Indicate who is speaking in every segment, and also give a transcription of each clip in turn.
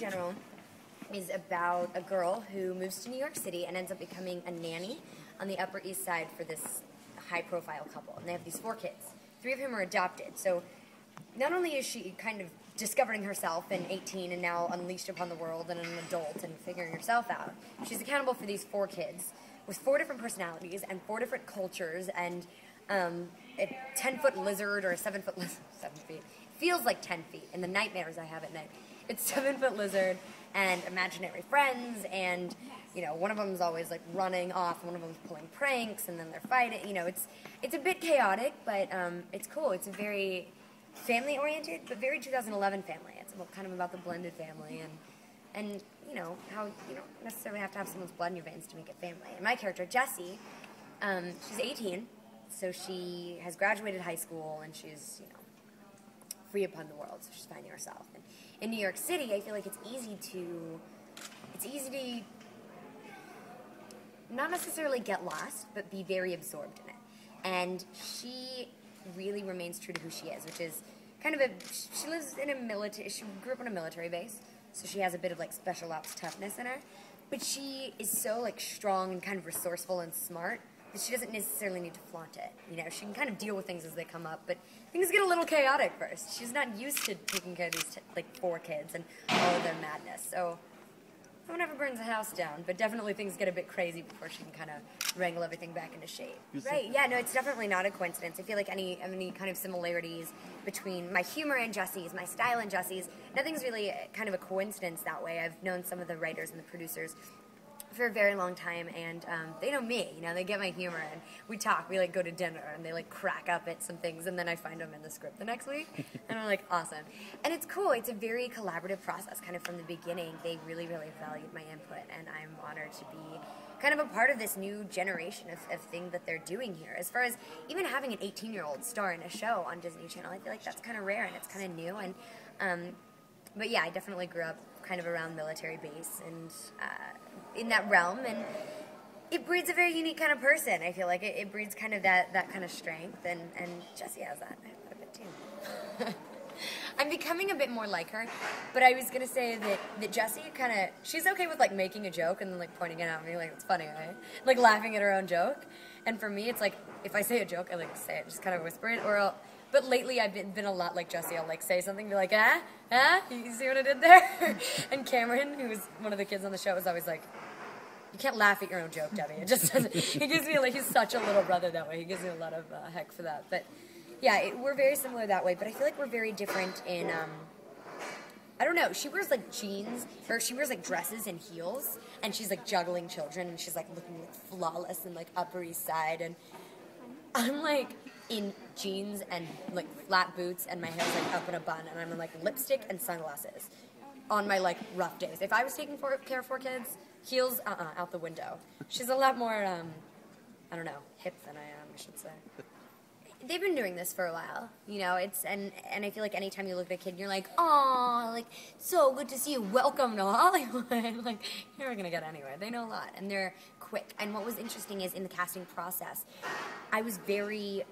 Speaker 1: general is about a girl who moves to New York City and ends up becoming a nanny on the Upper East Side for this high-profile couple. And they have these 4 kids. 3 of whom are adopted. So not only is she kind of discovering herself in 18 and now unleashed upon the world and an adult and figuring herself out, she's accountable for these 4 kids with 4 different personalities and 4 different cultures and a 10-foot lizard or a 7-foot lizard, 7 feet, feels like 10 feet in the nightmares I have at night. It's 7-foot lizard and imaginary friends, and one of them's always like running off, one of them's pulling pranks, and then they're fighting. It's a bit chaotic, but it's cool. It's a very family-oriented, but very 2011 family. It's kind of about the blended family and how you don't necessarily have to have someone's blood in your veins to make it family. And my character, Jessie, she's 18, so she has graduated high school, and she's, free upon the world, so she's finding herself. And in New York City, I feel like it's easy to not necessarily get lost, but be very absorbed in it. And she really remains true to who she is, which is kind of she lives in a military, she grew up on a military base, so she has a bit of like special ops toughness in her, but she is so like strong and kind of resourceful and smart that she doesn't necessarily need to flaunt it. She can kind of deal with things as they come up, but things get a little chaotic first. She's not used to taking care of these 4 kids and all of their madness, so no one ever burns a house down, but definitely things get a bit crazy before she can kind of wrangle everything back into shape. Right, yeah, no, it's definitely not a coincidence. I feel like any kind of similarities between my humor and Jessie's, my style and Jessie's, nothing's really kind of a coincidence that way. I've known some of the writers and the producers for a very long time, and they know me, they get my humor, and we talk, we go to dinner, and they crack up at some things, and then I find them in the script the next week, and I'm like, awesome. And it's cool, it's a very collaborative process, kind of from the beginning. They really, really valued my input, and I'm honored to be kind of a part of this new generation of thing that they're doing here. As far as even having an 18-year-old star in a show on Disney Channel, I feel like that's kind of rare, and it's kind of new, and but yeah, I definitely grew up kind of around military base and in that realm, and it breeds a very unique kind of person. I feel like it breeds kind of that kind of strength, and Jessie has that. I have that a bit too. I'm becoming a bit more like her, but I was gonna say that Jessie she's okay with making a joke and then pointing it out and being like, it's funny, right? Laughing at her own joke. And for me, it's if I say a joke, I say it, just kind of whisper it, but lately I've been a lot like Jessie. I'll say something, be like, you see what I did there? And Cameron, who's one of the kids on the show, is always like, you can't laugh at your own joke, Debbie. It just doesn't. He gives me he's such a little brother that way. He gives me a lot of heck for that. But yeah, we're very similar that way. But I feel like we're very different in. I don't know. She wears jeans, or she wears dresses and heels, and she's juggling children, and she's looking flawless and Upper East Side, and I'm in jeans and flat boots, and my hair's up in a bun, and I'm in lipstick and sunglasses on my rough days. If I was taking care of 4 kids, heels out the window. She's a lot more I don't know, hip than I am, I should say. They've been doing this for a while, it's and I feel like anytime you look at a kid and you're like, aw, so good to see you, welcome to Hollywood. You're not gonna get anywhere. They know a lot, and they're quick. And what was interesting is in the casting process, I was very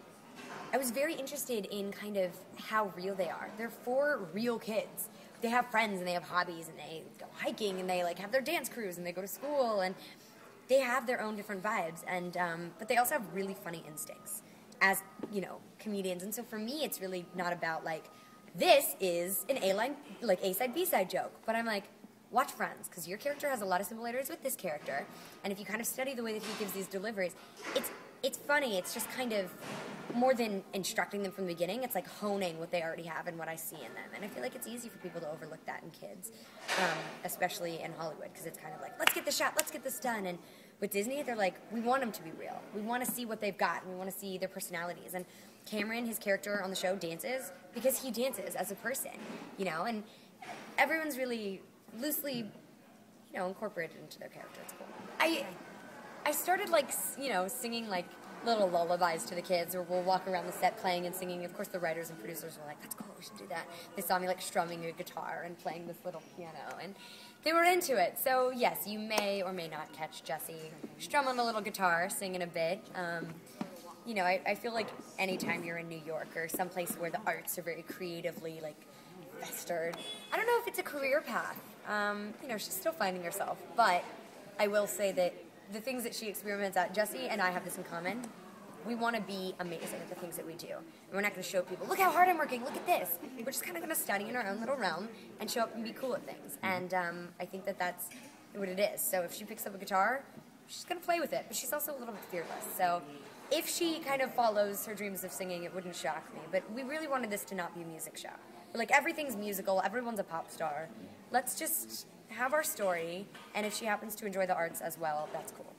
Speaker 1: interested in kind of how real they are. They're 4 real kids. They have friends, and they have hobbies, and they go hiking, and they have their dance crews, and they go to school, and they have their own different vibes, and but they also have really funny instincts as comedians. And so for me, it's really not about this is an A-line A-side B-side joke, but I'm watch Friends, because your character has a lot of similarities with this character, and if you kind of study the way that he gives these deliveries, it's funny. It's just kind of more than instructing them from the beginning. It's honing what they already have and what I see in them. And I feel like it's easy for people to overlook that in kids, especially in Hollywood, because it's kind of let's get the shot, let's get this done. And with Disney, they're we want them to be real. We want to see what they've got, and we want to see their personalities. And Cameron, his character on the show, dances because he dances as a person, and everyone's really loosely, incorporated into their character. It's cool. I started singing little lullabies to the kids, or we'll walk around the set playing and singing. Of course, the writers and producers were that's cool, we should do that. They saw me strumming a guitar and playing this little piano, and they were into it. So yes, you may or may not catch Jessie strumming a little guitar, singing a bit. I feel like anytime you're in New York or someplace where the arts are very creatively festered. I don't know if it's a career path. You know, she's still finding herself. But I will say that the things that she experiments at, Jessie and I have this in common. We want to be amazing at the things that we do. And we're not going to show people, look how hard I'm working, look at this. We're just kind of going to study in our own little realm and show up and be cool at things. And I think that that's what it is. So if she picks up a guitar, she's going to play with it. But she's also a little bit fearless. So if she kind of follows her dreams of singing, it wouldn't shock me. But we really wanted this to not be a music show. Like, everything's musical, everyone's a pop star. Let's just have our story, and if she happens to enjoy the arts as well, that's cool.